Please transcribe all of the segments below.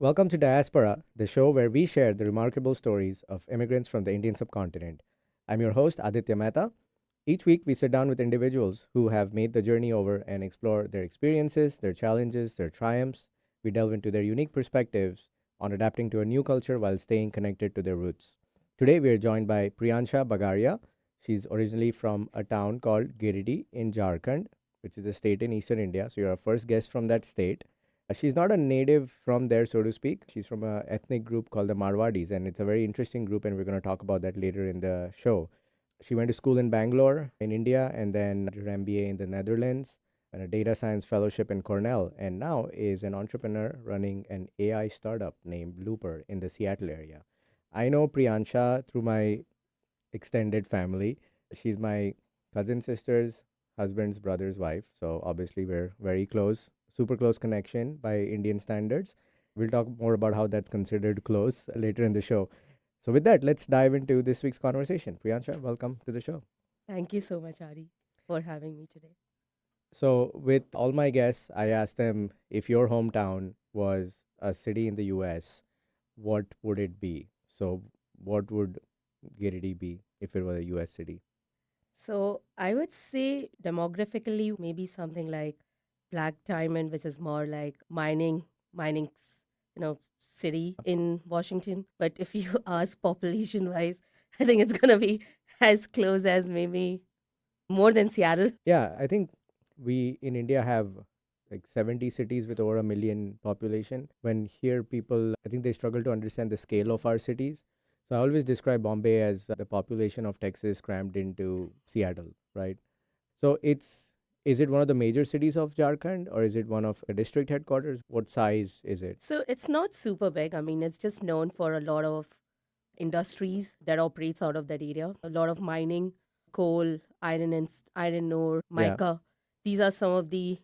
Welcome to Diasporaa, the show where we share the remarkable stories of immigrants from the Indian subcontinent. I'm your host, Aditya Mehta. Each week, we sit down with individuals who have made the journey over and explore their experiences, their challenges, their triumphs. We delve into their unique perspectives on adapting to a new culture while staying connected to their roots. Today, we are joined by Priyansha Bagaria. She's originally from a town called Giridih in Jharkhand, which is a state in eastern India. So, you're our first guest from that state. She's not a native from there, so to speak. She's from an ethnic group called the Marwadis, and it's a very interesting group, and we're going to talk about that later in the show. She went to school in Bangalore, in India, and then did her MBA in the Netherlands and a data science fellowship in Cornell, and now is an entrepreneur running an AI startup named Looper in the Seattle area. I know Priyansha through my extended family. She's my cousin sister's husband's brother's wife. So obviously we're very close, super close connection by Indian standards. We'll talk more about how that's considered close later in the show. So with that, let's dive into this week's conversation. Priyansha, welcome to the show. Thank you so much, Ari, for having me today. So with all my guests, I asked them if your hometown was a city in the US, what would it be? So what would Giridih be if it was a US city? So I would say demographically, maybe something like Black Diamond, which is more like city in Washington. But if you ask population wise, I think it's gonna be as close as maybe more than Seattle. Yeah, I think we in India have like 70 cities with over a million population. When here people, I think they struggle to understand the scale of our cities. So I always describe Bombay as the population of Texas crammed into Seattle, right? So is it one of the major cities of Jharkhand or is it one of the district headquarters? What size is it? So it's not super big. I mean, it's just known for a lot of industries that operates out of that area. A lot of mining, coal, iron ore, Yeah. mica. These are some of the,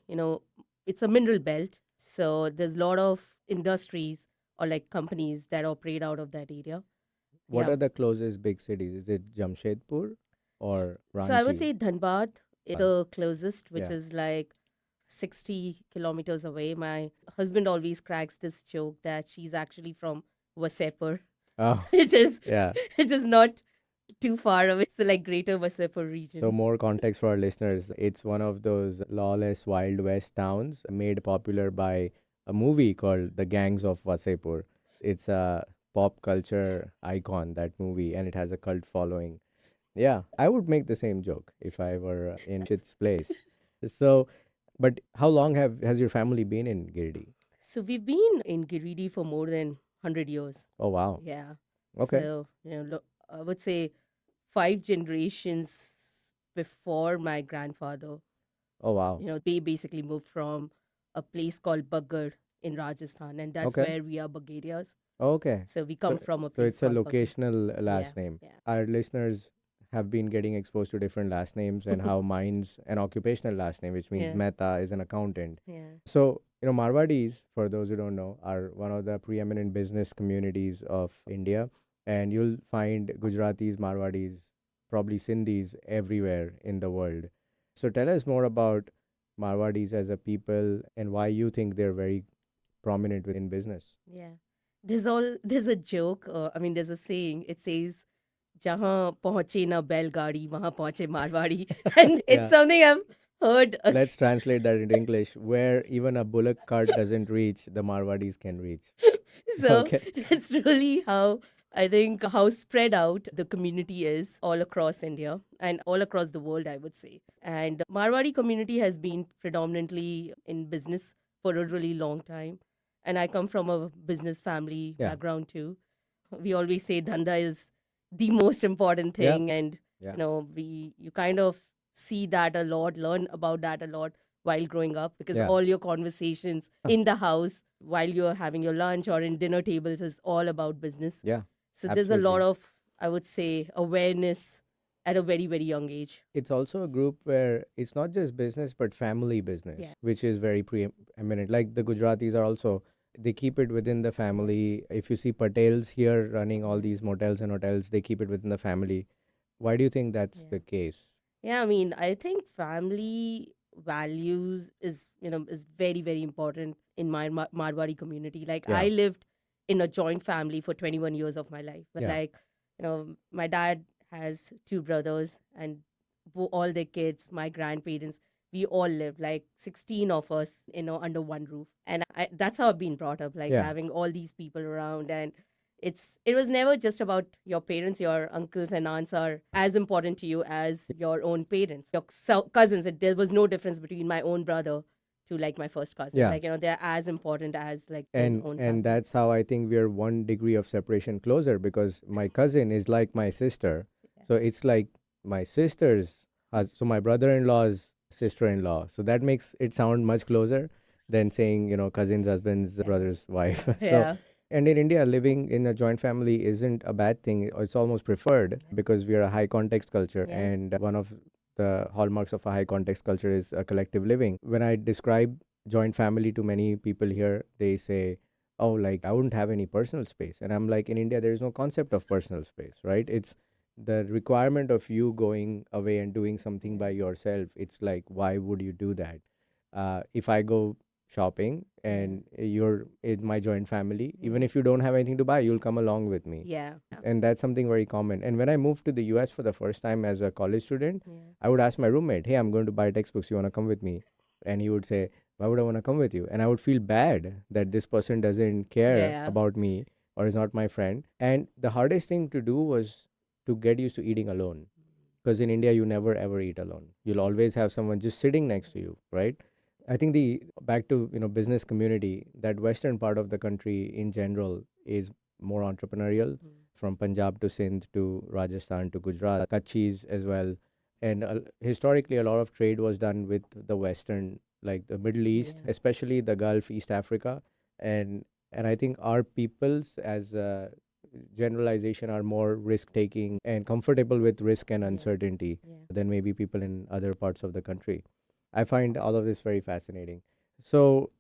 it's a mineral belt. So there's a lot of industries or like companies that operate out of that area. What Yeah. are the closest big cities? Is it Jamshedpur or So I would Ranchi? say Dhanbad is the closest, which Yeah. is like 60 kilometers away. My husband always cracks this joke that she's actually from Vasepur, Oh, which is yeah. which is not too far away. So like Greater Vasipur So, region. more context for our listeners, it's one of those lawless Wild West towns made popular by a movie called The Gangs of Wasepur. It's a pop culture icon, that movie, and it has a cult following. Yeah, I would make the same joke if I were in Shit's place. So, but how long has your family been in Giridih? So we've been in Giridih for more than 100 years. Oh, wow. Yeah. Okay. So, I would say 5 generations before my grandfather, Oh, wow. they basically moved from a place called Bagar in Rajasthan, and that's Okay. where we are Bagarias. Okay. So we So come from a so place it's a called Bagar. locational Yeah, last name. yeah. Our listeners have been getting exposed to different last names and how mine's an occupational last name, which means Yeah, Mehta is an accountant. yeah. So, Marwadis, for those who don't know, are one of the preeminent business communities of India. And you'll find Gujaratis, Marwadis, probably Sindhis everywhere in the world. So tell us more about Marwadis as a people and why you think they're very prominent within business. Yeah. There's a joke. I mean, there's a saying. It says, "Jahan पहुंचे na बैलगाड़ी वहां पहुंचे Marwari," and it's Yeah. something I've heard. Let's translate that into English. Where even a bullock cart doesn't reach, the Marwadis can reach. So Okay. that's really how I think how spread out the community is all across India and all across the world, I would say. And Marwadi community has been predominantly in business for a really long time. And I come from a business family Yeah. background too. We always say dhanda is the most important Yeah. thing, and Yeah. you kind of see that a lot, learn about that a lot while growing up, because Yeah. all your conversations in the house while you're having your lunch or in dinner tables is all about business. Yeah. So there's a lot Absolutely. of, I would say, awareness at a very, very young age. It's also a group where it's not just business, but family business, Yeah. which is very preeminent. Like the Gujaratis are also, they keep it within the family. If you see Patels here running all these motels and hotels, they keep it within the family. Why do you think that's Yeah. the case? Yeah, I mean, I think family values is very, very important in my Marwadi community. Like Yeah. I lived in a joint family for 21 years of my life. But Yeah. like, my dad has two brothers and all their kids, my grandparents, we all lived like 16 of us, under one roof. And that's how I've been brought up, like Yeah. having all these people around. And it was never just about your parents. Your uncles and aunts are as important to you as your own parents, your cousins. There was no difference between my own brother to like my first cousin. Yeah. Like, they're as important as like And own and family. that's how I think we're one degree of separation closer, because my cousin is like my sister. So it's like my sister's so my brother-in-law's sister-in-law. So that makes it sound much closer than saying, cousin's husband's brother's wife. So Yeah. and in India, living in a joint family isn't a bad thing. It's almost preferred because we are a high context culture. Yeah. And one of the hallmarks of a high context culture is a collective living. When I describe joint family to many people here, they say, oh, like I wouldn't have any personal space. And I'm like, in India, there is no concept of personal space, right? It's the requirement of you going away and doing something by yourself. It's like, why would you do that? If I go shopping and you're in my joint family, even if you don't have anything to buy, you'll come along with me. Yeah. And that's something very common. And when I moved to the US for the first time as a college student, Yeah. I would ask my roommate, hey, I'm going to buy textbooks. You want to come with me? And he would say, why would I want to come with you? And I would feel bad that this person doesn't care Yeah. about me or is not my friend. And the hardest thing to do was to get used to eating alone. Because in India, you never ever eat alone. You'll always have someone just sitting next to you, right? I think the back to business community, that western part of the country in general is more entrepreneurial, from Punjab to Sindh to Rajasthan to Gujarat, Kachis as well. And historically, a lot of trade was done with the western, like the Middle East, Yeah. especially the Gulf, East Africa, and I think our peoples, as a generalization, are more risk taking and comfortable with risk and uncertainty Yeah. than maybe people in other parts of the country. I find all of this very fascinating. So,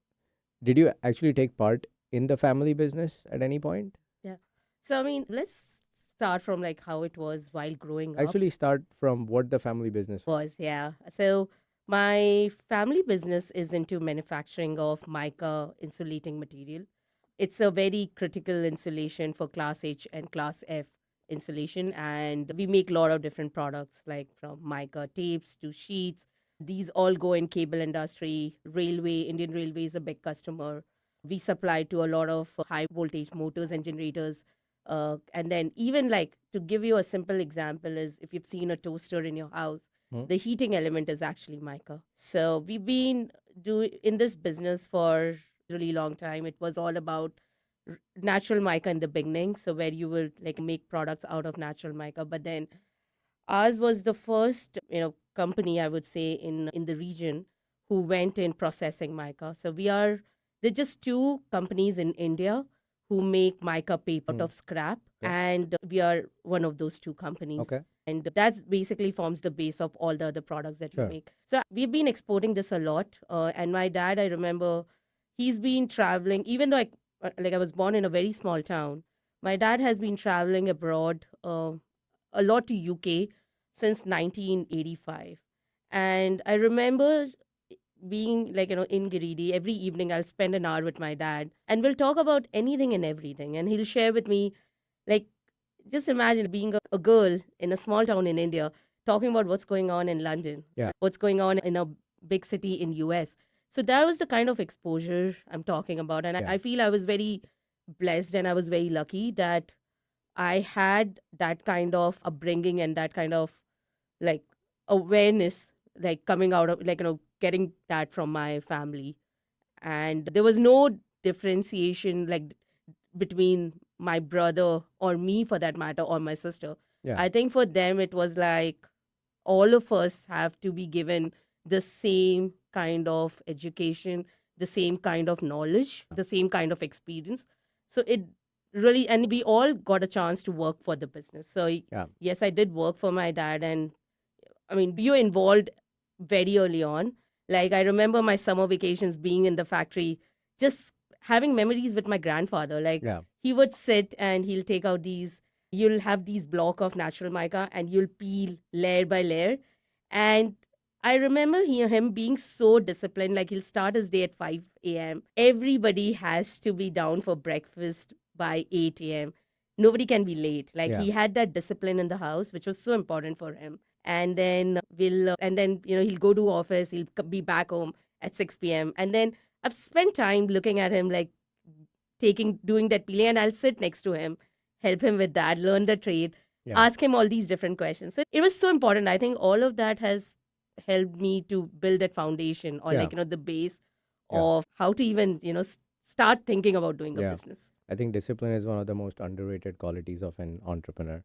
did you actually take part in the family business at any point? Yeah. So I mean, let's start from like how it was while growing up. Actually, start from what the family business was. Yeah. So my family business is into manufacturing of mica insulating material. It's a very critical insulation for class H and class F insulation, and we make a lot of different products like from mica tapes to sheets. These all go in cable industry, railway. Indian Railway is a big customer. We supply to a lot of high voltage motors and generators. And then even like, to give you a simple example, is if you've seen a toaster in your house, the heating element is actually mica. So we've been doing in this business for really long time. It was all about natural mica in the beginning, so where you will like make products out of natural mica. But then ours was the first company, I would say, in the region who went in processing mica. So there's just two companies in India who make mica paper out of scrap, and we are one of those two companies. Okay. And that basically forms the base of all the other products that Sure. we make. So we've been exporting this a lot. And my dad, I remember, he's been traveling, even though I was born in a very small town. My dad has been traveling abroad a lot to UK since 1985. And I remember being like, in Giridih, every evening I'll spend an hour with my dad and we'll talk about anything and everything. And he'll share with me, like, just imagine being a girl in a small town in India, talking about what's going on in London, Yeah. what's going on in a big city in US. So that was the kind of exposure I'm talking about. And Yeah. I feel I was very blessed and I was very lucky that I had that kind of upbringing and that kind of like awareness, like coming out of like, getting that from my family. And there was no differentiation like between my brother or me for that matter or my sister. Yeah. I think for them it was like all of us have to be given the same kind of education, the same kind of knowledge, the same kind of experience. So it really, and we all got a chance to work for the business. So Yeah. yes, I did work for my dad, and I mean, you're involved very early on. Like, I remember my summer vacations being in the factory, just having memories with my grandfather. Like, Yeah. he would sit and he'll take out you'll have these block of natural mica and you'll peel layer by layer. And I remember him being so disciplined. Like he'll start his day at 5 a.m. Everybody has to be down for breakfast by 8 a.m. Nobody can be late. Like Yeah. he had that discipline in the house, which was so important for him. And then he'll go to office. He'll be back home at 6 p.m. And then I've spent time looking at him, like doing that peeling, and I'll sit next to him, help him with that, learn the trade, Yeah. ask him all these different questions. So it was so important. I think all of that has helped me to build that foundation, or Yeah. the base Yeah. of how to even start thinking about doing a Yeah. business. I think discipline is one of the most underrated qualities of an entrepreneur.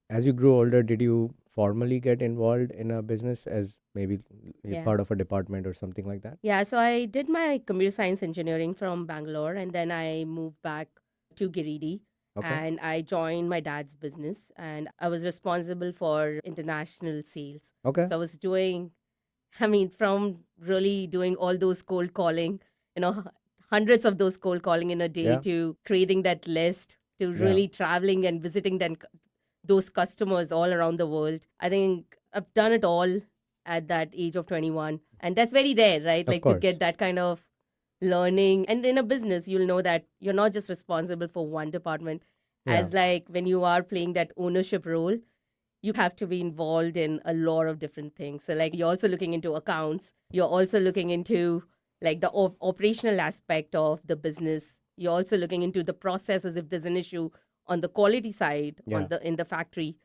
As you grew older, did you formally get involved in a business as maybe a Yeah. part of a department or something like that? Yeah, so I did my computer science engineering from Bangalore, and then I moved back to Giridih, Okay. and I joined my dad's business, and I was responsible for international sales. Okay. So I was doing, I mean, from really doing all those cold calling, hundreds of those cold calling in a day, Yeah. to creating that list, to Yeah. really traveling and visiting those customers all around the world. I think I've done it all at that age of 21. And that's very rare, right? Of Like to course. get that kind of learning. And in a business, you'll know that you're not just responsible for one department. Yeah. As like when you are playing that ownership role, you have to be involved in a lot of different things. So like you're also looking into accounts. You're also looking into like the operational aspect of the business. You're also looking into the processes. If there's an issue on the quality side, Yeah. in the factory,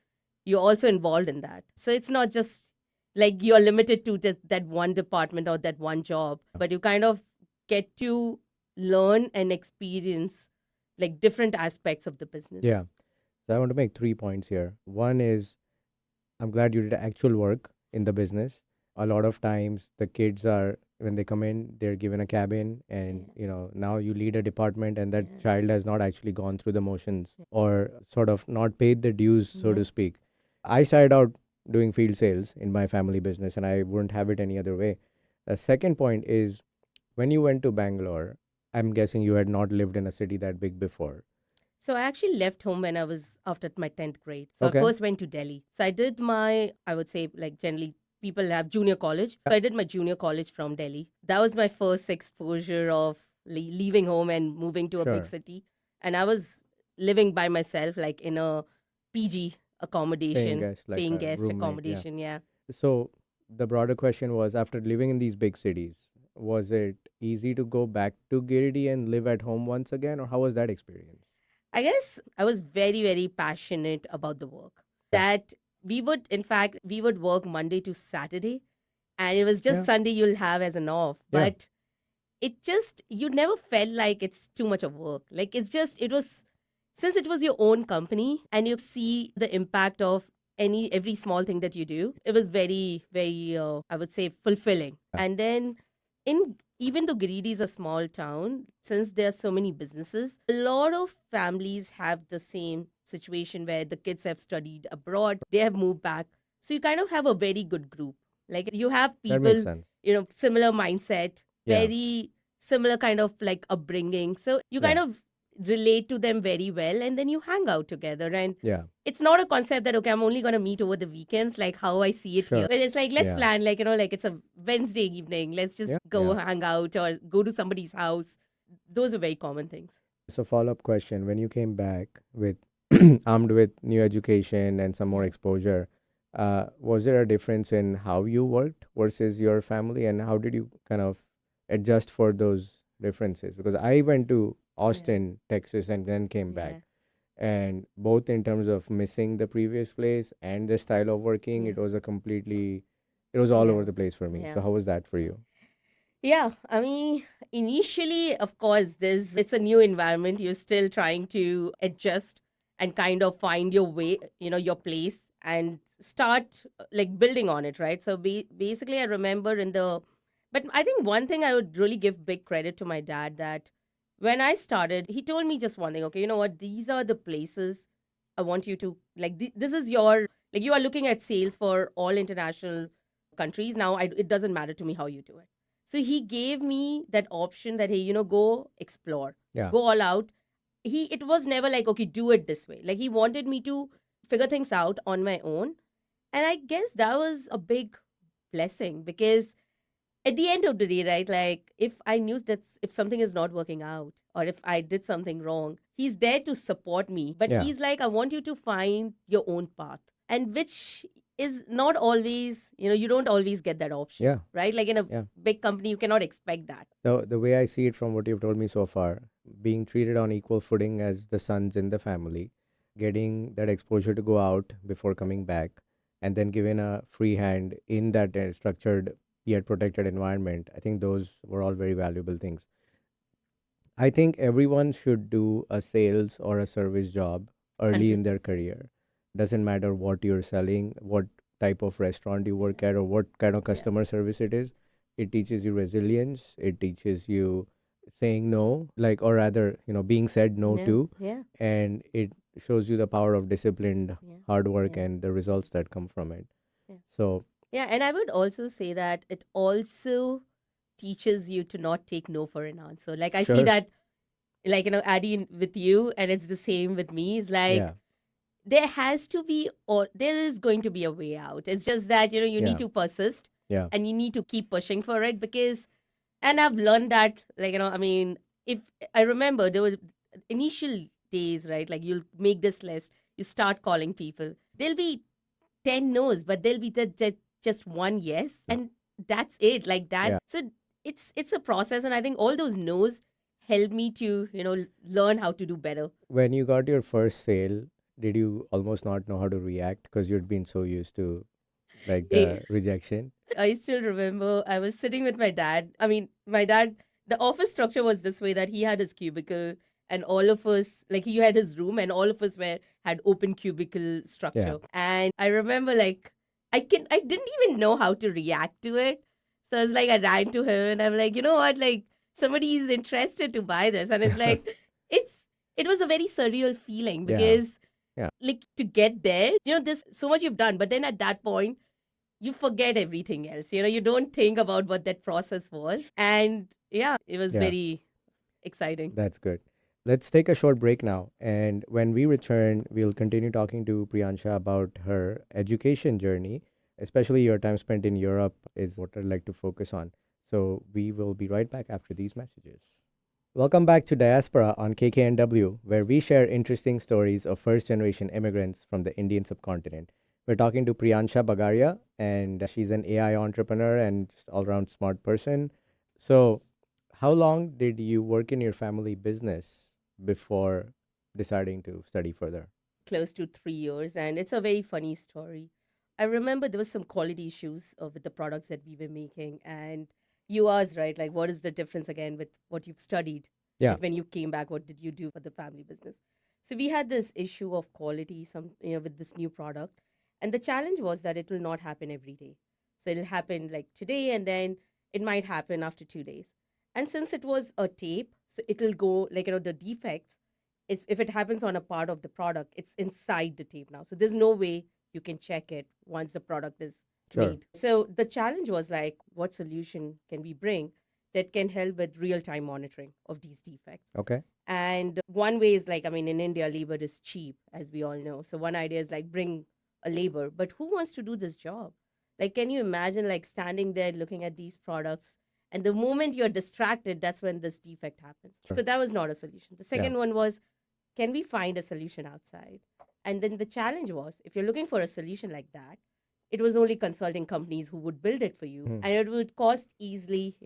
you're also involved in that. So it's not just like you're limited to just that one department or that one job, but you kind of get to learn and experience like different aspects of the business. Yeah. So I want to make 3 points here. One is I'm glad you did actual work in the business. A lot of times the kids are, when they come in, they're given a cabin, and now you lead a department, and that Yeah. child has not actually gone through the motions or sort of not paid the dues, so to Yeah. speak. I started out doing field sales in my family business, and I wouldn't have it any other way. The second point is, when you went to Bangalore, I'm guessing you had not lived in a city that big before. So I actually left home when I was after my 10th grade. So Okay. I first went to Delhi. So I did I would say, like generally people have junior college. So I did my junior college from Delhi. That was my first exposure of leaving home and moving to a big Sure. city. And I was living by myself, like in a PG accommodation, Paying guest, like paying a guest roommate. Yeah. accommodation. Yeah. So the broader question was, after living in these big cities, was it easy to go back to Giridih and live at home once again, or how was that experience? I guess I was very, very passionate about the work. That in fact, we would work Monday to Saturday, and it was just Yeah. Sunday you'll have as an off. Yeah. But you never felt like it's too much of work. Like since it was your own company and you see the impact of every small thing that you do, it was very, very, I would say, fulfilling. Yeah. And then even though Giridih is a small town, since there are so many businesses, a lot of families have the same situation where the kids have studied abroad, they have moved back. So you kind of have a very good group. Like you have That makes people, sense. similar mindset, Yeah. very similar kind of like upbringing. So you kind Yeah. of relate to them very well, and then you hang out together. And Yeah. it's not a concept that, okay, I'm only going to meet over the weekends, like how I see it Sure. here. But it's like, let's Yeah. plan, like, like it's a Wednesday evening. Let's just Yeah. go Yeah. hang out or go to somebody's house. Those are very common things. So follow-up question: when you came back with armed with new education and some more exposure, was there a difference in how you worked versus your family, and how did you kind of adjust for those differences? Because I went to Austin, Texas, and then came back, and both in terms of missing the previous place and the style of working, Yeah. it was all Yeah. over the place for me. Yeah. So how was that for you? Yeah, I mean, initially, of course, it's a new environment. You're still trying to adjust and kind of find your way, your place, and start like building on it, right? So basically, I remember but I think one thing I would really give big credit to my dad, that when I started, he told me just one thing. Okay, you know what? These are the places I want you to like. This is like you are looking at sales for all international countries now. It doesn't matter to me how you do it. So he gave me that option that, hey, go explore, Yeah. go all out. It was never like, okay, do it this way. Like he wanted me to figure things out on my own. And I guess that was a big blessing because at the end of the day, right, like if I knew that if something is not working out or if I did something wrong, he's there to support me. But Yeah. he's like, I want you to find your own path. And which is not always, you don't always get that option, Yeah. right? Like in a Yeah. big company, you cannot expect that. The way I see it from what you've told me so far, being treated on equal footing as the sons in the family, getting that exposure to go out before coming back, and then given a free hand in that structured yet protected environment, I think those were all very valuable things. I think everyone should do a sales or a service job early in their 100%. career. Doesn't matter what you're selling, what type of restaurant you work at, or what kind of Yeah. customer service it is. It teaches you resilience. It teaches you saying no, like, or rather, being said no Yeah. to. Yeah. And it shows you the power of disciplined Yeah. hard work Yeah. and the results that come from it. Yeah. So, Yeah. And I would also say that it also teaches you to not take no for an answer. Like I see sure. that, like, Addy with you, and it's the same with me. It's like Yeah. there has to be, or there is going to be a way out. It's just that, you need Yeah. to persist Yeah. and you need to keep pushing for it because, and I've learned that, like, I mean, if I remember there were initial days, right? Like you'll make this list, you start calling people. There'll be 10 no's, but there'll be just one yes. And that's it, like that. Yeah. So it's a process. And I think all those no's help me to, learn how to do better. When you got your first sale, did you almost not know how to react because you'd been so used to like Eh, the rejection? I still remember I was sitting with my dad. I mean, my dad, the office structure was this way that he had his cubicle and all of us, like he had his room and all of us had open cubicle Yeah. structure. And I remember like I didn't even know how to react to it. So I was like, I ran to him and I'm like, you know what, like somebody is interested to buy this. And it's like, it's, it was a very surreal feeling Yeah. because Yeah. like to get there, there's so much you've done. But then at that point, you forget everything else. You don't think about what that process was. And yeah, it was Yeah. very exciting. That's good. Let's take a short break now. And when we return, we'll continue talking to Priyansha about her education journey, especially your time spent in Europe is what I'd like to focus on. So we will be right back after these messages. Welcome back to Diaspora on KKNW, where we share interesting stories of first generation immigrants from the Indian subcontinent. We're talking to Priyansha Bagaria, and she's an AI entrepreneur and just all around smart person. So, how long did you work in your family business before deciding to study further? Close to 3 years. And it's a very funny story. I remember there was some quality issues with the products that we were making. And you asked, right, like, what is the difference again with what you've studied? Yeah. Like, when you came back, what did you do for the family business? So we had this issue of quality, with this new product. And the challenge was that it will not happen every day. So it'll happen like today, and then it might happen after 2 days. And since it was a tape, so it'll go like, the defects is if it happens on a part of the product, it's inside the tape now. So there's no way you can check it once the product is Sure. made. So the challenge was like, what solution can we bring that can help with real time monitoring of these defects? Okay. And one way is like, I mean, in India, labor is cheap, as we all know. So one idea is like bring a labor, but who wants to do this job? Like, can you imagine like standing there looking at these products? And the moment you're distracted, that's when this defect happens. Sure. So that was not a solution. The second one was, can we find a solution outside? And then the challenge was, if you're looking for a solution like that, it was only consulting companies who would build it for you, and it would cost easily,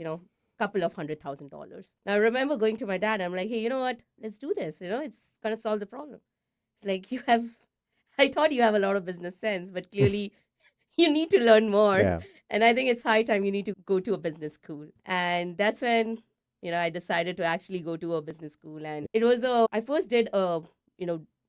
couple of $100,000. Now I remember going to my dad. I'm like, hey, you know what? Let's do this. It's gonna solve the problem. It's like you have. I thought you have a lot of business sense, but clearly you need to learn more. Yeah. And I think it's high time you need to go to a business school. And that's when, I decided to actually go to a business school. And it was I first did a,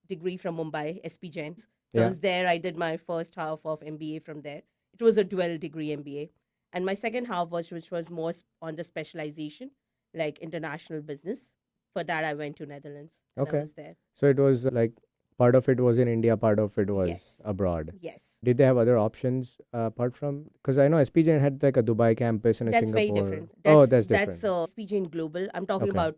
degree from Mumbai, SP Jain. So I Yeah. was there. I did my first half of MBA from there. It was a dual degree MBA. And my second half which was more on the specialization, like international business. For that, I went to Netherlands and I Okay. was there. So it was like part of it was in India, part of it was Yes. abroad. Yes. Did they have other options apart from? Because I know SPJ had like a Dubai campus and a That's very Singapore. different. Oh, that's different. That's SPJ in Global. I'm talking Okay. about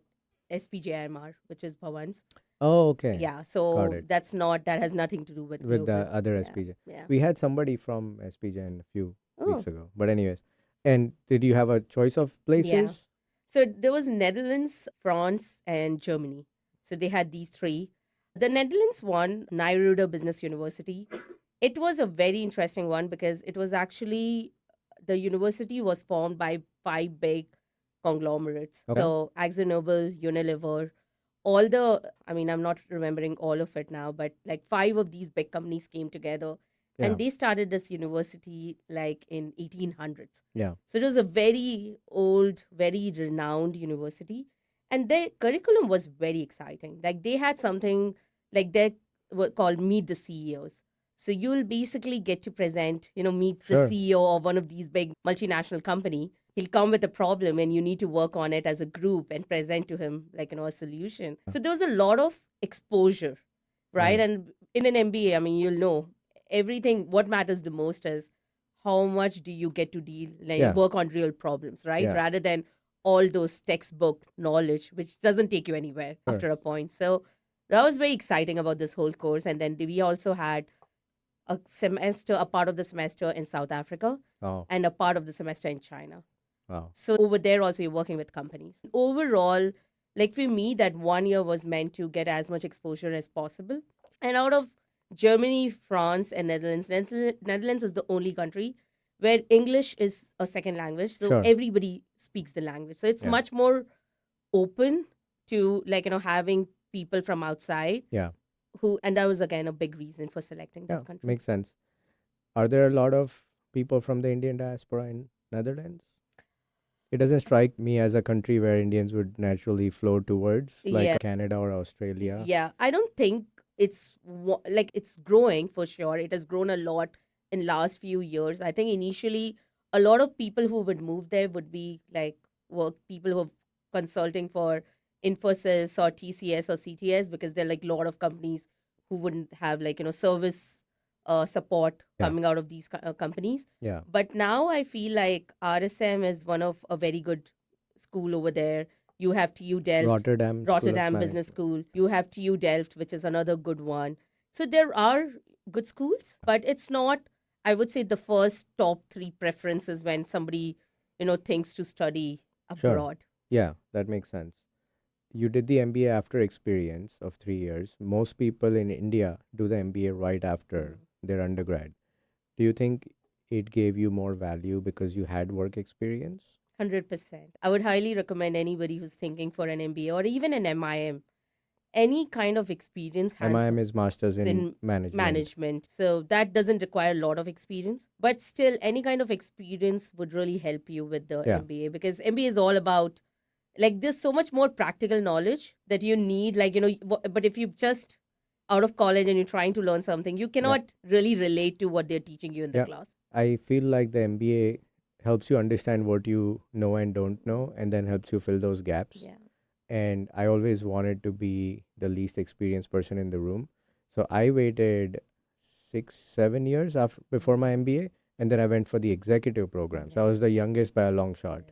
SPJIMR, which is Bhavan's. Oh, okay. Yeah, Got so it. that has nothing to do with With the global. other Yeah, SPJ. yeah. We had somebody from SPJ and a few Oh, weeks ago. But anyways, and did you have a choice of yeah. places? So there was Netherlands, France, and Germany. So they had these three. The Netherlands one, Nijrode Business University. It was a very interesting one because it was actually the university was formed by five big conglomerates. Okay. So AkzoNobel, Unilever, all the I mean, I'm not remembering all of it now, but like five of these big companies came together Yeah. and they started this university like in 1800s. Yeah. So it was a very old, very renowned university. And their curriculum was very exciting. Like they had something like they were called Meet the CEOs. So you'll basically get to present, meet the Sure. CEO of one of these big multinational company. He'll come with a problem and you need to work on it as a group and present to him like, a solution. So there was a lot of exposure, right? Right. And in an MBA, I mean, you'll know everything. What matters the most is how much do you get to deal, like Yeah. work on real problems, right? Yeah. Rather than all those textbook knowledge, which doesn't take you anywhere Sure. after a point. So that was very exciting about this whole course. And then we also had a part of the semester in South Africa Oh. and a part of the semester in China. Wow. So over there also you're working with companies. Overall, like for me, that 1 year was meant to get as much exposure as possible. And out of Germany, France, and Netherlands, Netherlands is the only country where English is a second language. So Sure. everybody speaks the language. So it's Yeah. much more open to like, having people from outside Yeah. and that was again a big reason for selecting Yeah. that country. Makes sense. Are there a lot of people from the Indian diaspora in Netherlands? It doesn't strike me as a country where Indians would naturally flow towards, like Yeah. Canada or Australia. Yeah, I don't think like it's growing for sure. It has grown a lot in last few years. I think initially a lot of people who would move there would be like work people who are consulting for Infosys or TCS or CTS because there are like a lot of companies who wouldn't have like service support Yeah. coming out of these companies. Yeah. But now I feel like RSM is one of a very good school over there. You have TU Delft, Rotterdam School of Rotterdam Business Management. School. You have TU Delft, which is another good one. So there are good schools, but it's not, I would say, the first top three preferences when somebody, thinks to study Sure. abroad. Yeah, that makes sense. You did the MBA after experience of 3 years. Most people in India do the MBA right after their undergrad. Do you think it gave you more value because you had work experience? 100%. I would highly recommend anybody who's thinking for an MBA or even an MIM, any kind of experience MIM is Masters in in Management. So that doesn't require a lot of experience, but still, any kind of experience would really help you with the Yeah. MBA because MBA is all about like there's so much more practical knowledge that you need. Like but if you just out of college and you're trying to learn something, you cannot really relate to what they're teaching you in the Yeah. class. I feel like the MBA helps you understand what you know and don't know, and then helps you fill those gaps. Yeah. And I always wanted to be the least experienced person in the room. So I waited 6, 7 years before my MBA, and then I went for the executive program. So I was the youngest by a long shot.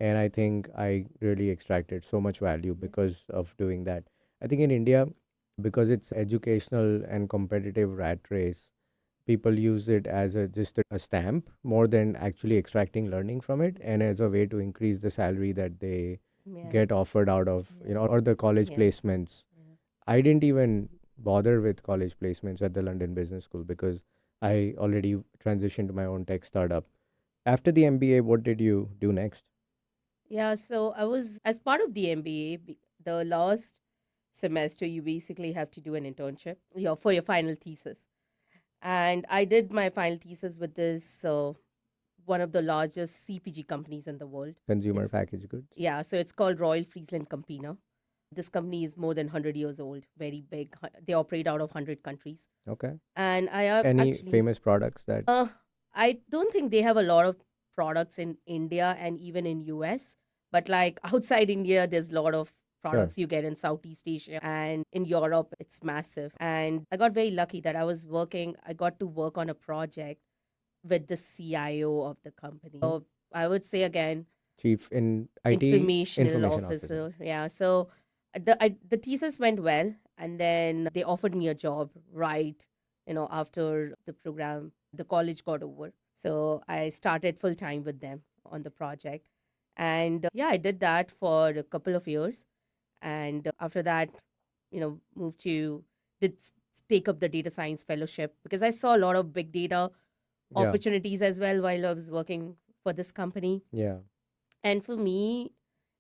And I think I really extracted so much value because of doing that. I think in India, because it's educational and competitive rat race, people use it as just a stamp more than actually extracting learning from it, and as a way to increase the salary that they Yeah. get offered out of or the college Yeah. placements. Yeah. I didn't even bother with college placements at the London Business School because I already transitioned to my own tech startup. After the MBA, what did you do next? Yeah, so I was, as part of the MBA, the last semester, you basically have to do an internship for your final thesis. And I did my final thesis with this one of the largest CPG companies in the world. Consumer It's- packaged goods. Yeah, so it's called Royal Friesland Campina. This company is more than 100 years old, very big. They operate out of 100 countries. Okay. And I Any actually, famous products that I don't think they have a lot of products in India and even in US, but like outside India, there's a lot of products you get in Southeast Asia and in Europe, it's massive. And I got very lucky that I got to work on a project with the CIO of the company. So I would say again, chief in IT information officer. Yeah. So the thesis went well, and then they offered me a job right, after the college got over. So I started full time with them on the project. And yeah, I did that for a couple of years. And after that, moved to did s- take up the data science fellowship because I saw a lot of big data Yeah. opportunities as well while I was working for this company. Yeah. And for me,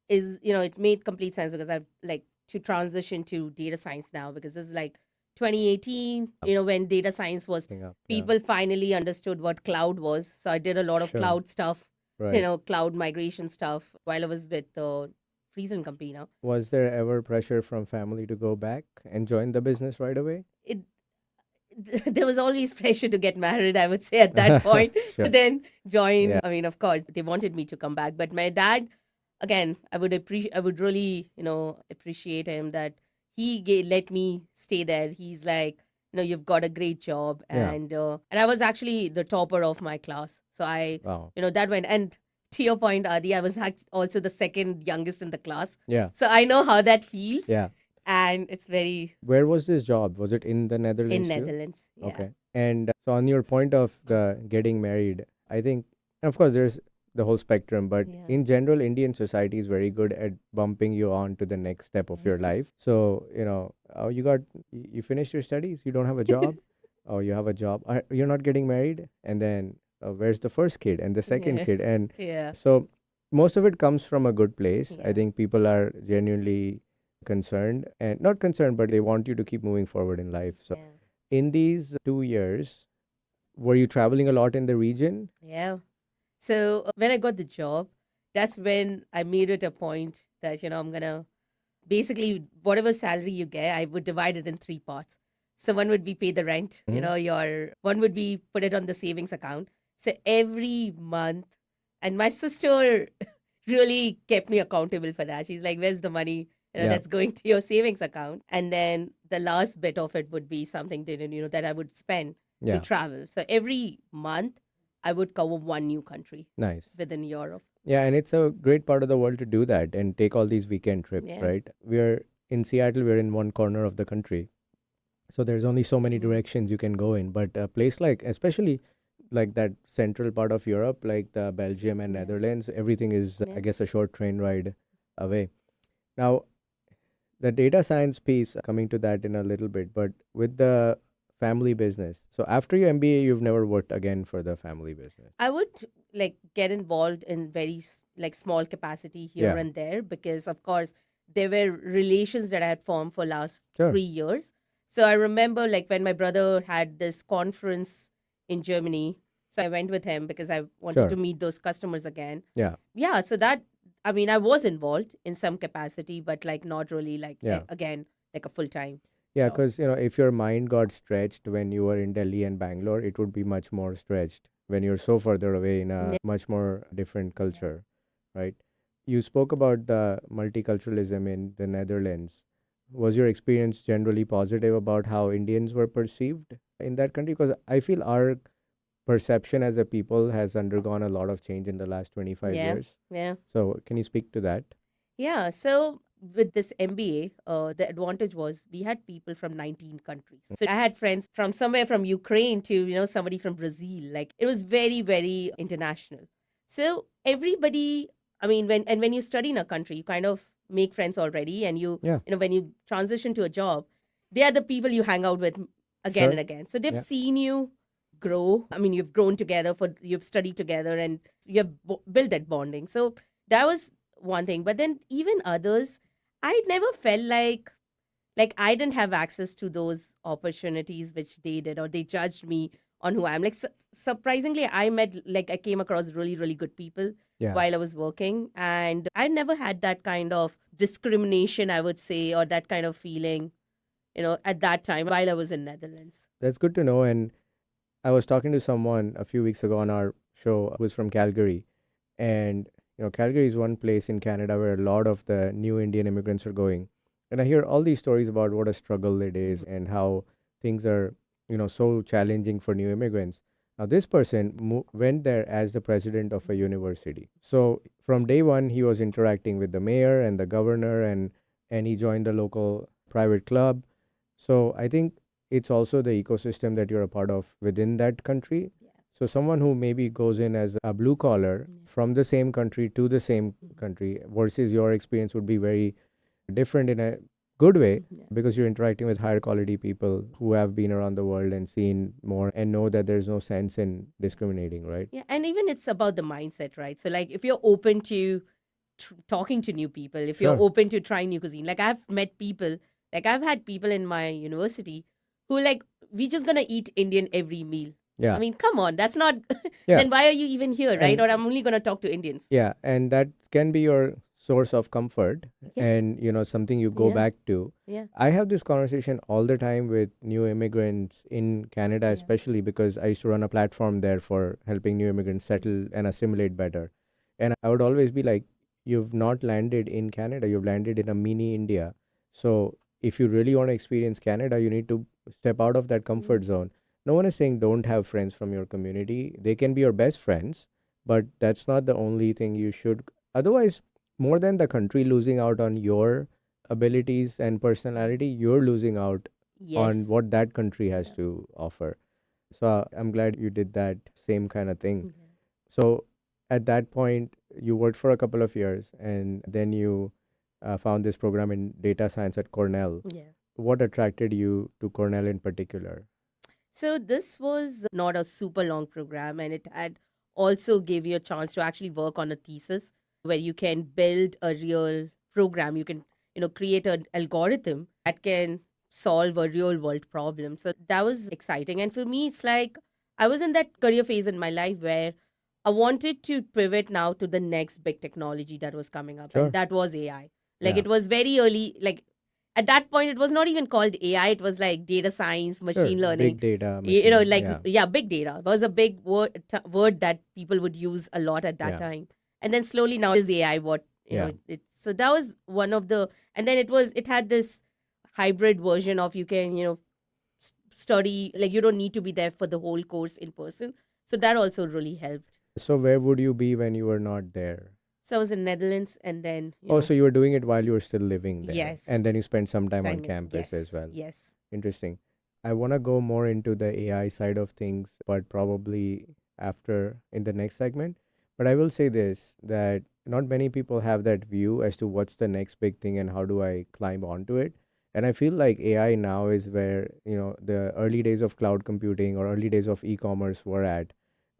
it made complete sense because I've like to transition to data science now because this is like 2018, when data science was, Picking up. Yeah. people finally understood what cloud was. So I did a lot of Sure. cloud stuff, Right. cloud migration stuff while I was with the Friesen company now. Was there ever pressure from family to go back and join the business right away? It There was always pressure to get married, I would say, at that point, Sure. to then join. Yeah. I mean, of course, they wanted me to come back, but my dad, again, I would really, appreciate him that let me stay there. He's like, you've got a great job, Yeah. and I was actually the topper of my class, so Wow. that went. And to your point, Adi, I was also the second youngest in the class, Yeah. so I know how that feels, Yeah. and it's very Where was this job? Was it in the in Netherlands too? Netherlands, yeah. Okay. And so on your point of the getting married, I think, of course, there's the whole spectrum, but Yeah. in general, Indian society is very good at bumping you on to the next step of your Mhm. life. So, oh, you finished your studies, you don't have a job. Oh, you have a job. You're not getting married. And then where's the first kid and the second Yeah. kid? And Yeah. so most of it comes from a good place. I Yeah. think people are genuinely concerned and not concerned, but they want you to keep moving forward in life. So, Yeah. in these 2 years, were you traveling a lot in the region? Yeah. So when I got the job, that's when I made it a point that, I'm going to basically whatever salary you get, I would divide it in three parts. So one would be pay the rent, Mhm. your one would be put it on the savings account. So every month, and my sister really kept me accountable for that. She's like, "Where's the money? Yeah. That's going to your savings account." And then the last bit of it would be something that I would spend to Yeah. travel. So every month, I would cover one new country Nice. within Europe. Yeah, and it's a great part of the world to do that and take all these weekend trips, Yeah. right? We're in Seattle, we're in one corner of the country. So there's only so many Mhm. directions you can go in. But a place like, especially like that central part of Europe, like the Belgium and Yeah. Netherlands, everything is, I Yeah. guess, a short train ride away. Now, the data science piece, coming to that in a little bit, but with the family business. So after your MBA, you've never worked again for the family business. I would like get involved in very like small capacity here Yeah. and there because of course there were relations that I had formed for last Sure. 3 years. So I remember like when my brother had this conference in Germany, so I went with him because I wanted Sure. to meet those customers again. Yeah. Yeah, so that I mean I was involved in some capacity, but like not really like Yeah. again like a full time. Yeah, job. because if your mind got stretched when you were in Delhi and Bangalore, it would be much more stretched when you're so further away in a Yeah. much more different culture, right? You spoke about the multiculturalism in the Netherlands. Was your experience generally positive about how Indians were perceived in that country? Because I feel our perception as a people has undergone a lot of change in the last 25 Yeah. years. Yeah. So, can you speak to that? Yeah, so with this MBA, the advantage was we had people from 19 countries. So I had friends from somewhere from Ukraine to, somebody from Brazil. Like it was very, very international. So everybody, I mean, when you study in a country, you kind of make friends already. And Yeah. when you transition to a job, they are the people you hang out with again Sure. and again. So they've Yeah. seen you grow. I mean, you've grown together you've studied together and you have built that bonding. So that was one thing, but then even others, I never felt like I didn't have access to those opportunities which they did, or they judged me on who I am. Like surprisingly, I came across really really good people Yeah. while I was working, and I never had that kind of discrimination, I would say, or that kind of feeling, at that time while I was in Netherlands. That's good to know. And I was talking to someone a few weeks ago on our show who was from Calgary. And, Calgary is one place in Canada where a lot of the new Indian immigrants are going. And I hear all these stories about what a struggle it is and how things are, so challenging for new immigrants. Now, this person went there as the president of a university. So from day one, he was interacting with the mayor and the governor, and he joined the local private club. So I think it's also the ecosystem that you're a part of within that country. Yeah. So someone who maybe goes in as a blue collar from the same country to the same country versus your experience would be very different in a good way because you're interacting with higher quality people who have been around the world and seen more and know that there's no sense in discriminating, right? Yeah, and even it's about the mindset, right? So, like, if you're open to talking to new people, if you're Sure. open to trying new cuisine, like, I've met people, like, I've had people in my university who, like, we just gonna eat Indian every meal. Yeah. I mean, come on, that's not, Yeah. then why are you even here, right? And Or I'm only gonna talk to Indians. yeah, and that can be your source of comfort Yeah. and something you go Yeah. back to. Yeah. I have this conversation all the time with new immigrants in Canada, Yeah. especially because I used to run a platform there for helping new immigrants settle and assimilate better. And I would always be like, you've not landed in Canada, you've landed in a mini India. So if you really want to experience Canada, you need to step out of that comfort zone. No one is saying don't have friends from your community. They can be your best friends, but that's not the only thing you should. Otherwise, more than the country losing out on your abilities and personality, you're losing out on Yes. what that country has to offer. So I'm glad you did that same kind of thing. So at that point, you worked for a couple of years and then you found this program in data science at Cornell. Yeah. What attracted you to Cornell in particular? So this was not a super long program, and it had also gave you a chance to actually work on a thesis where you can build a real program. You can, create an algorithm that can solve a real world problem. So that was exciting. And for me, it's like I was in that career phase in my life where I wanted to pivot now to the next big technology that was coming up, Sure. and that was AI. Like, Yeah. it was very early, like at that point it was not even called AI, it was like data science, machine Sure. learning. Big data, Like, yeah. yeah, big data was a big word that people would use a lot at that Yeah. time. And then slowly now is AI what, Yeah. so that was one of the, and then it had this hybrid version of you can, study, like you don't need to be there for the whole course in person. So that also really helped. So where would you be when you were not there? So I was in Netherlands, and then, Oh, so you were doing it while you were still living there. Yes. And then you spent some time on Time campus as yes, well. yes. Interesting. I want to go more into the AI side of things, but probably after in the next segment. But I will say this, that not many people have that view as to what's the next big thing and how do I climb onto it. And I feel like AI now is where, the early days of cloud computing or early days of e-commerce were at.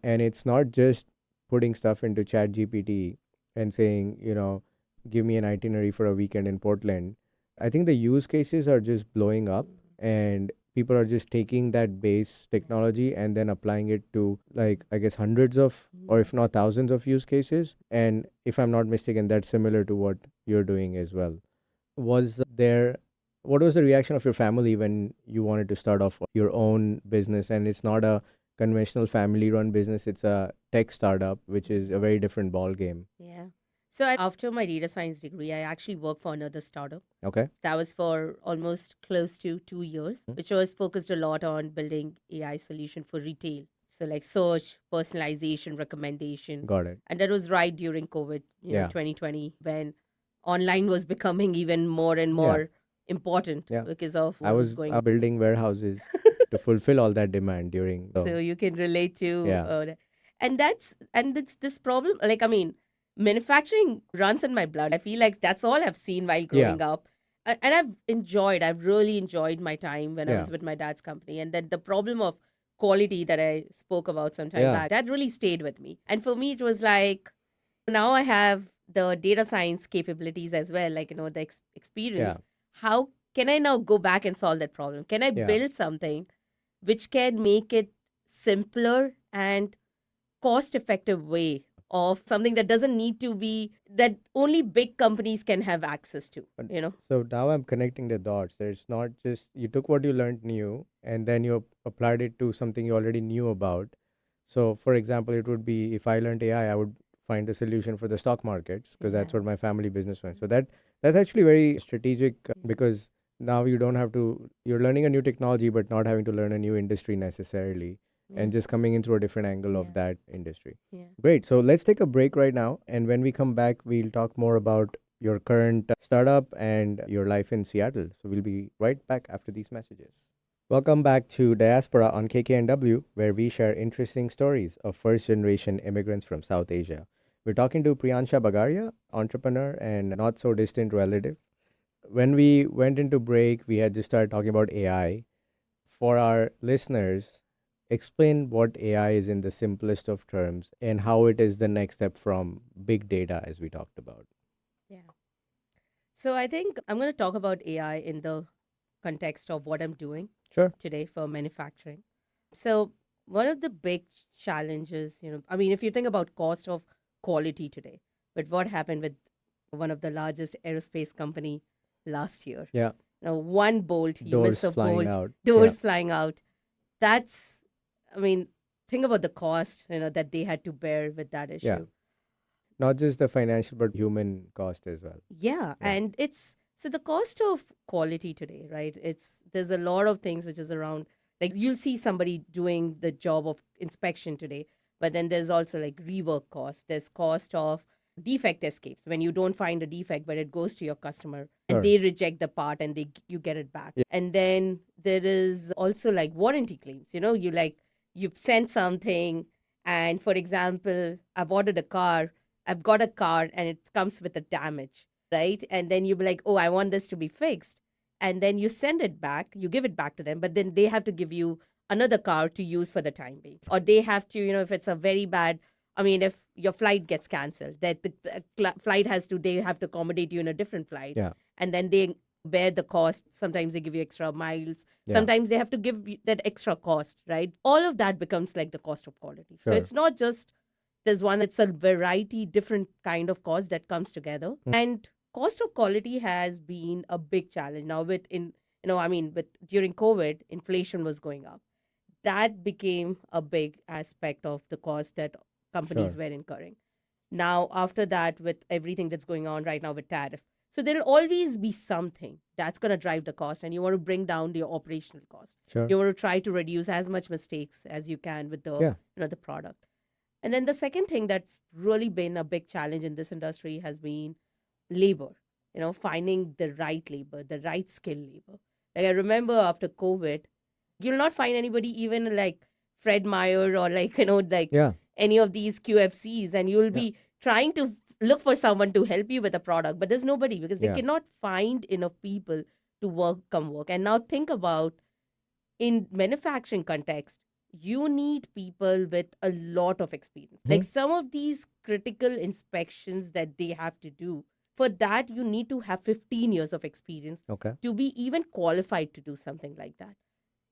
And it's not just putting stuff into Chat GPT and saying, give me an itinerary for a weekend in Portland. I think the use cases are just blowing up and people are just taking that base technology and then applying it to, like, I guess hundreds of or if not thousands of use cases. And if I'm not mistaken, that's similar to what you're doing as well. Was there What was the reaction of your family when you wanted to start off your own business? And it's not a conventional family run business, it's a tech startup, which is a very different ball game. Yeah. So after my data science degree, I actually worked for another startup. Okay. That was for almost close to 2 years, which was focused a lot on building AI solution for retail. So like search, personalization, recommendation. Got it. And that was right during COVID, Yeah. 2020, when online was becoming even more and more important Yeah. because of I what was going on. building warehouses to fulfill all that demand during. So you can relate to Yeah. and it's this problem, like, I mean, manufacturing runs in my blood. I feel like that's all I've seen while growing up. And I've really enjoyed my time when I Yeah. was with my dad's company. And then the problem of quality that I spoke about some time Yeah. back, that really stayed with me. And for me, it was like, now I have the data science capabilities as well, like, the experience. Yeah. How can I now go back and solve that problem? Can I Yeah. build something which can make it simpler and cost effective way of something that doesn't need to be, that only big companies can have access to, So now I'm connecting the dots. There's not just you took what you learned new and then you applied it to something you already knew about. So, for example, it would be if I learned AI, I would find a solution for the stock markets because that's what my family business went. So that's actually very strategic because now you don't have to. You're learning a new technology, but not having to learn a new industry necessarily, and just coming in through a different angle of that industry. Yeah. Great. So let's take a break right now, and when we come back, we'll talk more about your current startup and your life in Seattle. So we'll be right back after these messages. Welcome back to Diasporaa on KKNW, where we share interesting stories of first generation immigrants from South Asia. We're talking to Priyansha Bagaria, entrepreneur and not so distant relative. When we went into break, we had just started talking about AI. For our listeners, explain what AI is in the simplest of terms and how it is the next step from big data, as we talked about. Yeah. So I think I'm going to talk about AI in the context of what I'm doing Sure. today for manufacturing. So one of the big challenges, I mean, if you think about cost of quality today, but what happened with one of the largest aerospace company last year? Yeah. One bolt, you miss Doors a flying bolt, out. Yeah. doors flying out. That's, I mean, think about the cost, that they had to bear with that Yeah. issue. Not just the financial, but human cost as well. Yeah, Yeah. and it's so the cost of quality today, right? There's a lot of things which is around, like you'll see somebody doing the job of inspection today, but then there's also like rework cost. There's cost of defect escapes when you don't find a defect, but it goes to your customer and Sure. they reject the part and you get it back. Yeah. And then there is also like warranty claims. You've sent something, and for example, I've ordered a car. I've got a car and it comes with a damage, right? And then you be like, oh, I want this to be fixed. And then you send it back, you give it back to them, but then they have to give you another car to use for the time being. Or they have to, if it's a very bad, I mean, if your flight gets canceled, that the flight they have to accommodate you in a different flight. Yeah. And then they bear the cost. Sometimes they give you extra miles. Yeah. Sometimes they have to give you that extra cost, right? All of that becomes like the cost of quality. Sure. So it's not just there's one, it's a variety, different kind of cost that comes together. And cost of quality has been a big challenge. Now during COVID, inflation was going up. That became a big aspect of the cost that companies Sure. were incurring. Now, after that, with everything that's going on right now with tariff, so there'll always be something that's going to drive the cost, and you want to bring down your operational cost. Sure. You want to try to reduce as much mistakes as you can with the Yeah. the product. And then the second thing that's really been a big challenge in this industry has been labor, finding the right labor, the right skill labor. Like I remember after COVID, you'll not find anybody even like Fred Meyer or like, like Yeah. any of these QFCs, and you'll Yeah. be trying to look for someone to help you with a product, but there's nobody because they Yeah. cannot find enough people to come work. And now think about in manufacturing context, you need people with a lot of experience. Like some of these critical inspections that they have to do, for that you need to have 15 years of experience Okay. to be even qualified to do something like that.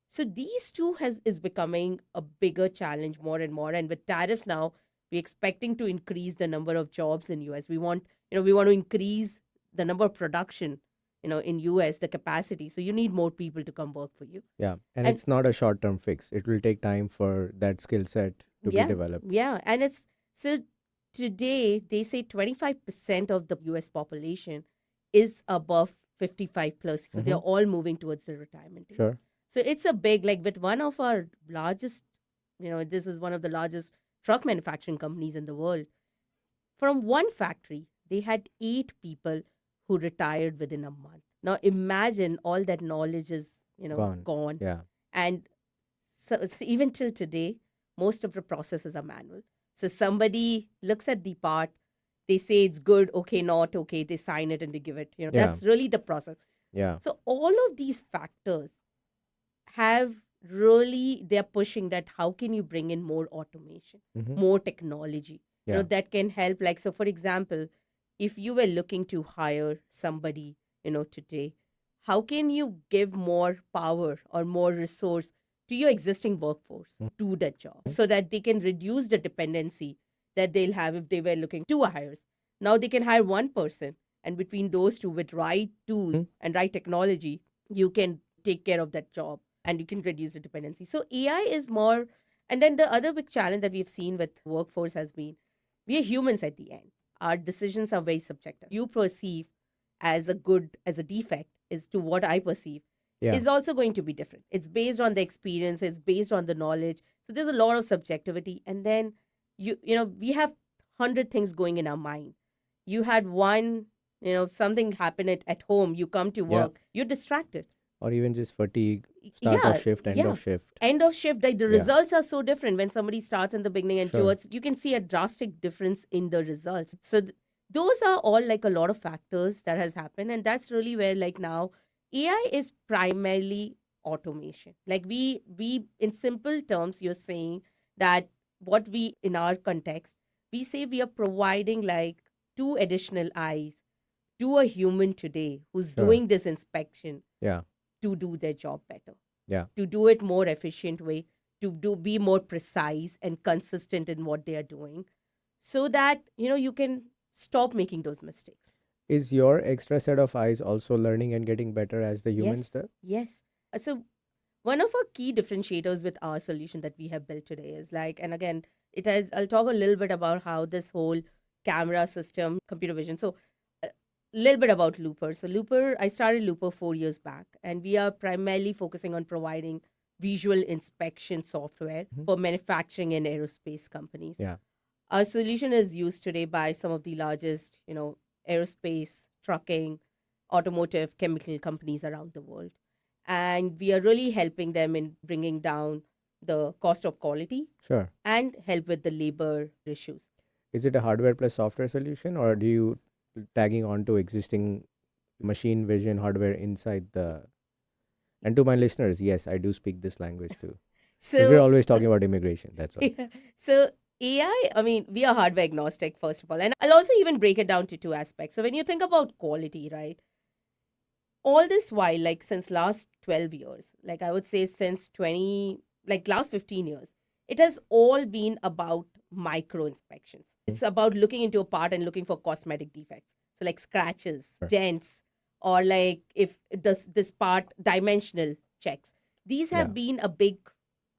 So these two is becoming a bigger challenge more and more. And with tariffs now, we're expecting to increase the number of jobs in US. We want to increase the number of production, in US, the capacity. So you need more people to come work for you. Yeah. And And it's not a short term fix. It will take time for that skill set to be yeah, developed. yeah. And it's so today they say 25% of the US population is above 55 plus. So they're all moving towards the retirement age. Sure. So it's a big, like with one of our largest, this is one of the largest truck manufacturing companies in the world. From one factory, they had 8 people who retired within a month. Now imagine all that knowledge is, gone. Yeah. And so even till today, most of the processes are manual. So somebody looks at the part, they say it's good, okay, not okay, they sign it and they give it. Yeah. That's really the process. Yeah. So all of these factors have they're pushing that how can you bring in more automation, more technology, Yeah. that can help. Like, so for example, if you were looking to hire somebody, today, how can you give more power or more resource to your existing workforce to that job so that they can reduce the dependency that they'll have if they were looking two hires. Now they can hire one person, and between those two with right tool and right technology, you can take care of that job and you can reduce the dependency. So AI is more. And then the other big challenge that we've seen with workforce has been we are humans at the end. Our decisions are very subjective. You perceive as a defect is to what I perceive Yeah. is also going to be different. It's based on the experience, it's based on the knowledge. So there's a lot of subjectivity. And then we have 100 things going in our mind. You had one, something happen at home, you come to Yeah. work, you're distracted. Or even just fatigue, start of Yeah, shift, end yeah. of shift. End of shift, like the Yeah, results are so different when somebody starts in the beginning and sure. towards, you can see a drastic difference in the results. So those are all like a lot of factors that has happened, and that's really where like now AI is primarily automation. Like we in simple terms, you're saying that what we in our context, we say we are providing like two additional eyes to a human today who's Sure. doing this inspection Yeah, to do their job better, yeah. to do it more efficient way, to be more precise and consistent in what they are doing, so that you can stop making those mistakes. Is your extra set of eyes also learning and getting better as the humans Yes, do? yes. So one of our key differentiators with our solution that we have built today is like, and again, it has, I'll talk a little bit about how this whole camera system, computer vision. So a little bit about Looper. So Looper, I started Looper 4 years back, and we are primarily focusing on providing visual inspection software Mhm. for manufacturing and aerospace companies. Yeah. Our solution is used today by some of the largest, aerospace, trucking, automotive, chemical companies around the world. And we are really helping them in bringing down the cost of quality Sure. and help with the labor issues. Is it a hardware plus software solution, or do you tagging on to existing machine vision hardware inside the? And to my listeners, yes, I do speak this language too, because we're So, always talking about immigration. That's all. yeah. So AI, I mean, we are hardware agnostic, first of all. And I'll also even break it down to two aspects. So when you think about quality, right? All this while, like since last 12 years, like I would say since 20, like last 15 years, it has all been about micro inspections. Mm. It's about looking into a part and looking for cosmetic defects. So like scratches, Sure. dents, or like if does this part dimensional checks. These Yeah. have been a big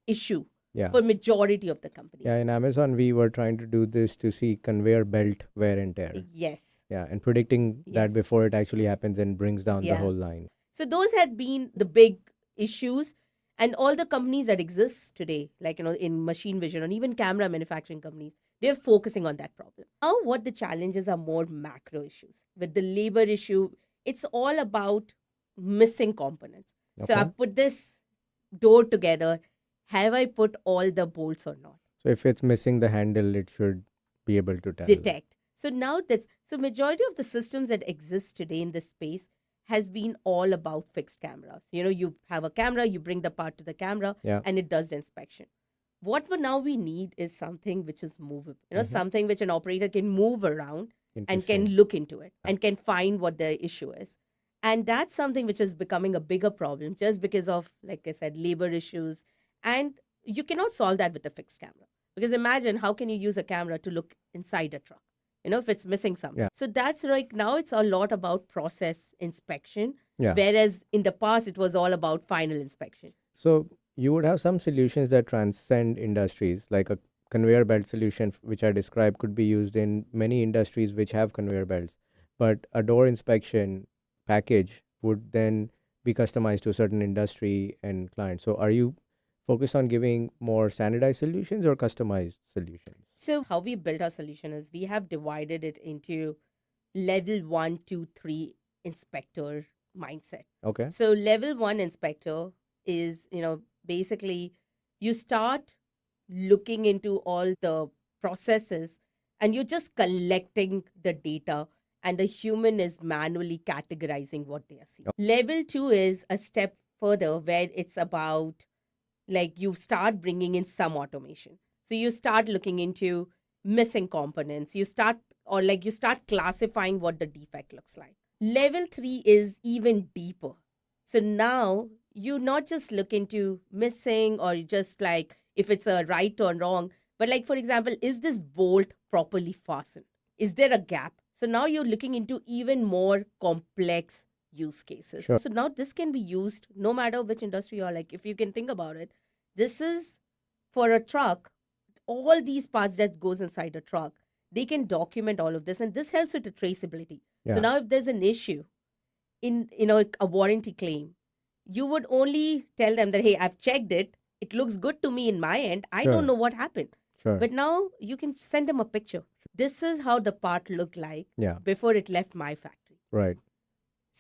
issue Yeah. for majority of the companies. Yeah. In Amazon, we were trying to do this to see conveyor belt wear and tear. Yes. Yeah, and predicting that Yes. before it actually happens and brings down the Yeah. whole line. So those had been the big issues, and all the companies that exist today, like in machine vision and even camera manufacturing companies, they're focusing on that problem. Now, what the challenges are more macro issues. With the labor issue, it's all about missing components. So I Okay. put this door together. Have I put all the bolts or not? So if it's missing the handle, it should be able to tell. Detect. So now that's so majority of the systems that exist today in this space has been all about fixed cameras. You have a camera, you bring the part to the camera, Yeah. and it does the inspection. What now we need is something which is movable. Mhm. Something which an operator can move around and can Interesting. look into it and can find what the issue is. And that's something which is becoming a bigger problem just because of, like I said, labor issues. And you cannot solve that with a fixed camera. Because imagine how can you use a camera to look inside a truck, if it's missing something. Yeah. So that's like now it's a lot about process inspection, Yeah. whereas in the past it was all about final inspection. So you would have some solutions that transcend industries, like a conveyor belt solution, which I described, could be used in many industries which have conveyor belts. But a door inspection package would then be customized to a certain industry and client. So are you focused on giving more standardized solutions or customized solutions? So how we built our solution is we have divided it into level 1, 2, 3 inspector mindset. Okay. So level 1 inspector is, basically you start looking into all the processes and you're just collecting the data, and the human is manually categorizing what they are seeing. Level 2 is a step further where it's about like you start bringing in some automation. So you start looking into missing components. You start classifying what the defect looks like. Level 3 is even deeper. So now you not just look into missing or just like if it's a right or wrong, but like for example, is this bolt properly fastened? Is there a gap? So now you're looking into even more complex use cases. Sure. So now this can be used no matter which industry you're like, if you can think about it, this is for a truck, all these parts that goes inside a truck, they can document all of this, and this helps with the traceability. Yeah. So now if there's an issue in a warranty claim, you would only tell them that, hey, I've checked it, it looks good to me in my end, I Sure. don't know what happened. Sure. But now you can send them a picture. This is how the part looked like Yeah. before it left my factory. Right.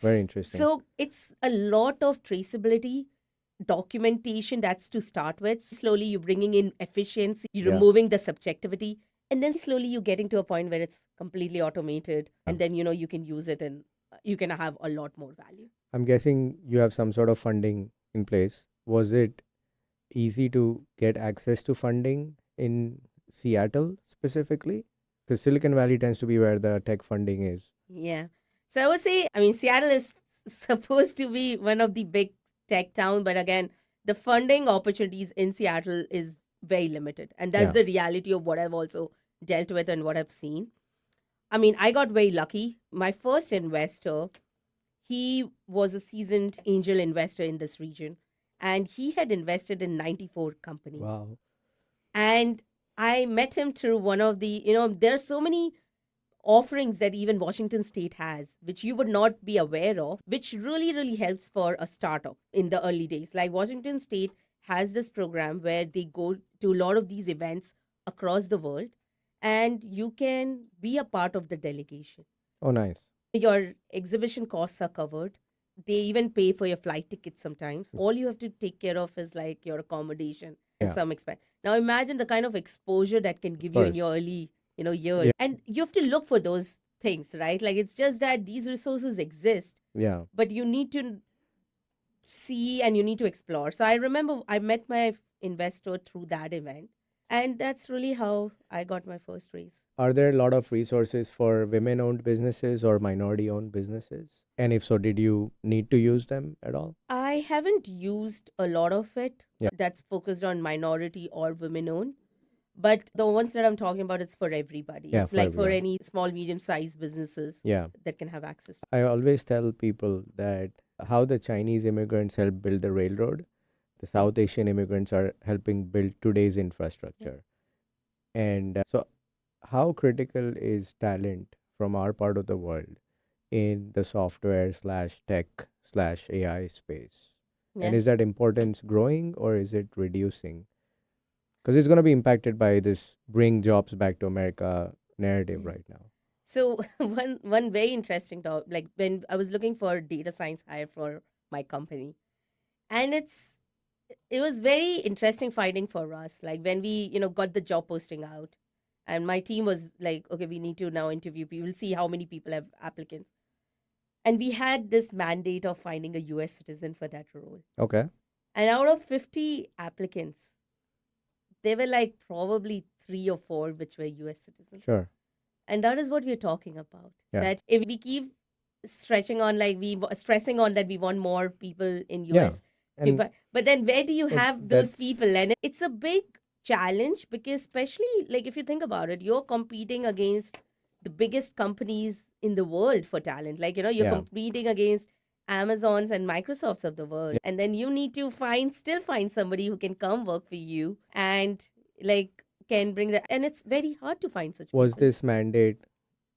Very interesting. So it's a lot of traceability, documentation, that's to start with. Slowly you're bringing in efficiency, you're Yeah. removing the subjectivity, and then slowly you're getting to a point where it's completely automated, and then you can use it and you can have a lot more value. I'm guessing you have some sort of funding in place. Was it easy to get access to funding in Seattle specifically? Because Silicon Valley tends to be where the tech funding is. Yeah. So I would say, I mean, Seattle is supposed to be one of the big tech town, but again, the funding opportunities in Seattle is very limited. And that's Yeah. the reality of what I've also dealt with and what I've seen. I mean, I got very lucky. My first investor, he was a seasoned angel investor in this region, and he had invested in 94 companies. Wow. And I met him through one of the, there are so many offerings that even Washington State has, which you would not be aware of, which really, really helps for a startup in the early days. Like Washington State has this program where they go to a lot of these events across the world, and you can be a part of the delegation. Oh, nice. Your exhibition costs are covered. They even pay for your flight tickets sometimes. All you have to take care of is like your accommodation and Yeah. some expense. Now imagine the kind of exposure that can give you in your course. early, years. Yeah. And you have to look for those things, right? Like it's just that these resources exist, Yeah. but you need to see and you need to explore. So I remember I met my investor through that event. And that's really how I got my first raise. Are there a lot of resources for women owned businesses or minority owned businesses? And if so, did you need to use them at all? I haven't used a lot of it Yeah. that's focused on minority or women owned. But the ones that I'm talking about, it's for everybody. Yeah, It's for like for everyone. any small, medium sized businesses Yeah. that can have access. I always tell people that how the Chinese immigrants helped build the railroad, the South Asian immigrants are helping build today's infrastructure. And so, how critical is talent from our part of the world in the software slash tech slash AI space? And Yeah. is that importance growing or is it reducing? Because it's going to be impacted by this bring jobs back to America narrative Yeah. right now. So one very interesting topic, like when I was looking for data science hire for my company, and it was very interesting finding for us. Like when we got the job posting out, and my team was like, okay, we need to now interview people. We'll see how many people have applicants, and we had this mandate of finding a U.S. citizen for that role. Okay. And out of 50 applicants, there were like probably 3 or 4 which were U.S. citizens. Sure. And that is what we're talking about. Yeah. That if we keep stressing on that we want more people in Yeah. US, And but then where do you but have those that's people? And it's a big challenge because especially like if you think about it, you're competing against the biggest companies in the world for talent. Like you're Yeah. competing against Amazons and Microsofts of the world, Yeah. and then you need to still find somebody who can come work for you and like can bring that, and it's very hard to find such was people. this mandate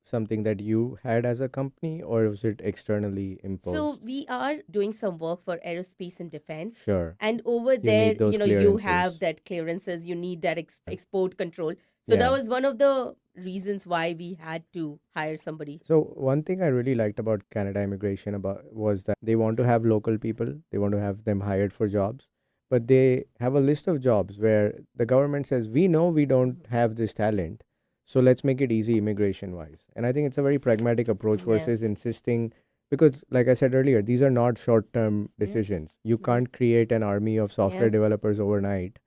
something that you had as a company or was it externally So imposed? we are doing some work for aerospace and defense. Sure. And over You there, need those you have clearances. that clearances, you need that export control. So that Yeah. was one of the reasons why we had to hire somebody. So one thing I really liked about Canada immigration about was that they want to have local people, they want to have them hired for jobs, but they have a list of jobs where the government says we know we don't have this talent, so let's make it easy immigration wise. And I think it's a very pragmatic approach Yeah. versus insisting, because like I said earlier, these are not short term decisions. You Yeah. can't create an army of software Yeah. developers overnight,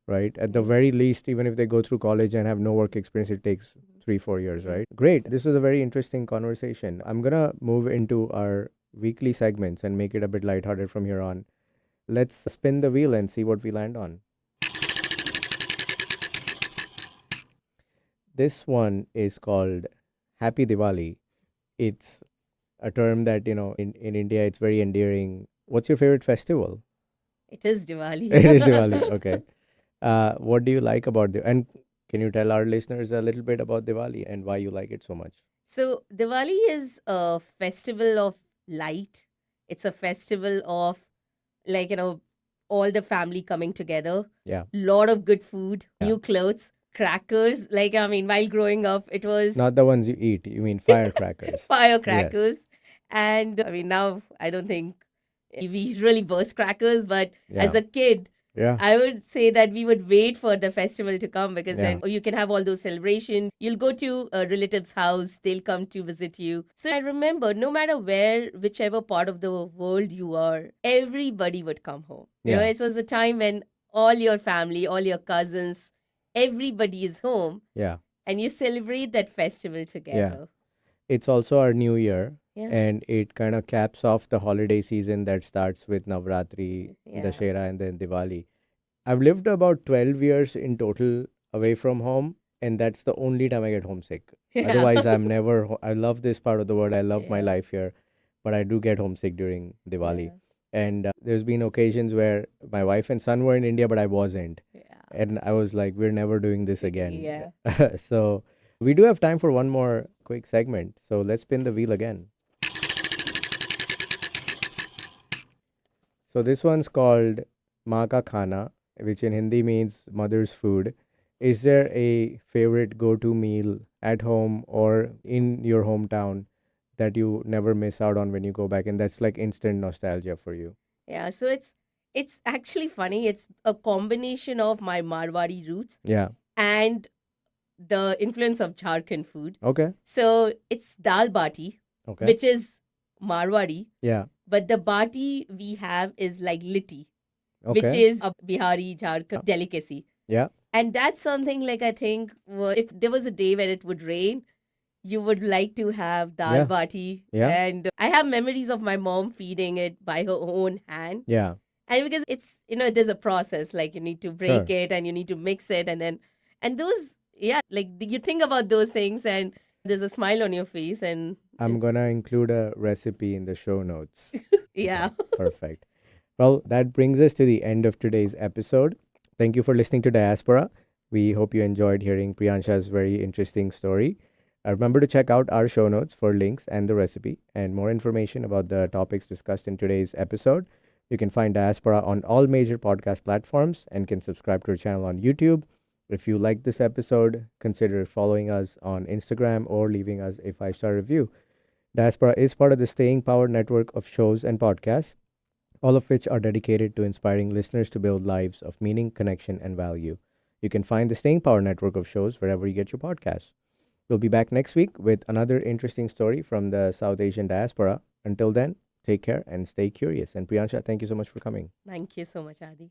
right? At the Yeah. very least, even if they go through college and have no work experience, it takes 3-4 years, right? Great. This was a very interesting conversation. I'm gonna move into our weekly segments and make it a bit lighthearted from here on. Let's spin the wheel and see what we land on. This one is called Happy Diwali. It's a term that, in India, it's very endearing. What's your favorite festival? It is Diwali. It is Diwali. Okay. What do you like about and can you tell our listeners a little bit about Diwali and why you like it so much? So Diwali is a festival of light. It's a festival of like all the family coming together. Yeah. Lot of good food, Yeah. new clothes, crackers. Like I mean, while growing up, it was Not the ones you eat. You mean firecrackers. firecrackers. And I mean, now I don't think we really burst crackers, but as Yeah. a kid, Yeah. I would say that we would wait for the festival to come because Yeah. then you can have all those celebrations. You'll go to a relative's house, they'll come to visit you. So I remember no matter where, whichever part of the world you are, everybody would come home. Yeah. It was a time when all your family, all your cousins, everybody is home Yeah. and you celebrate that festival together. It's also our new year, Yeah. and it kind of caps off the holiday season that starts with Navratri, Yeah. Dashera, and then Diwali. I've lived about 12 years in total away from home, and that's the only time I get homesick. Yeah. Otherwise, I'm never. I love this part of the world. I love my Yeah. life here, but I do get homesick during Diwali. Yeah. And there's been occasions where my wife and son were in India, but I wasn't. Yeah. And I was like, we're never doing this again. Yeah. So we do have time for one more quick segment. So let's spin the wheel again. So this one's called Maa Ka Khana, which in Hindi means mother's food. Is there a favorite go-to meal at home or in your hometown that you never miss out on when you go back, and that's like instant nostalgia for you? Yeah, so it's actually funny. It's a combination of my Marwadi roots Yeah. and the influence of Jharkhand food. Okay. So it's dal bati, Okay. which is Marwadi, Yeah. but the bati we have is like litti, which Okay. is a Bihari Jharkhand delicacy. Yeah. And that's something like I think if there was a day when it would rain, you would like to have dal Yeah. bati. Yeah. And I have memories of my mom feeding it by her own hand. Yeah. And because it's, there's a process, like you need to break Sure. it and you need to mix it. And those, yeah, like you think about those things and there's a smile on your face. And I'm it's- gonna include a recipe in the show notes. yeah. Perfect. Well, that brings us to the end of today's episode. Thank you for listening to Diaspora. We hope you enjoyed hearing Priyansha's very interesting story. Remember to check out our show notes for links and the recipe and more information about the topics discussed in today's episode. You can find Diaspora on all major podcast platforms and can subscribe to our channel on YouTube. If you like this episode, consider following us on Instagram or leaving us a 5-star review. Diaspora is part of the Staying Power network of shows and podcasts, all of which are dedicated to inspiring listeners to build lives of meaning, connection, and value. You can find the Staying Power network of shows wherever you get your podcasts. We'll be back next week with another interesting story from the South Asian diaspora. Until then, take care and stay curious. And Priyansha, thank you so much for coming. Thank you so much, Adi.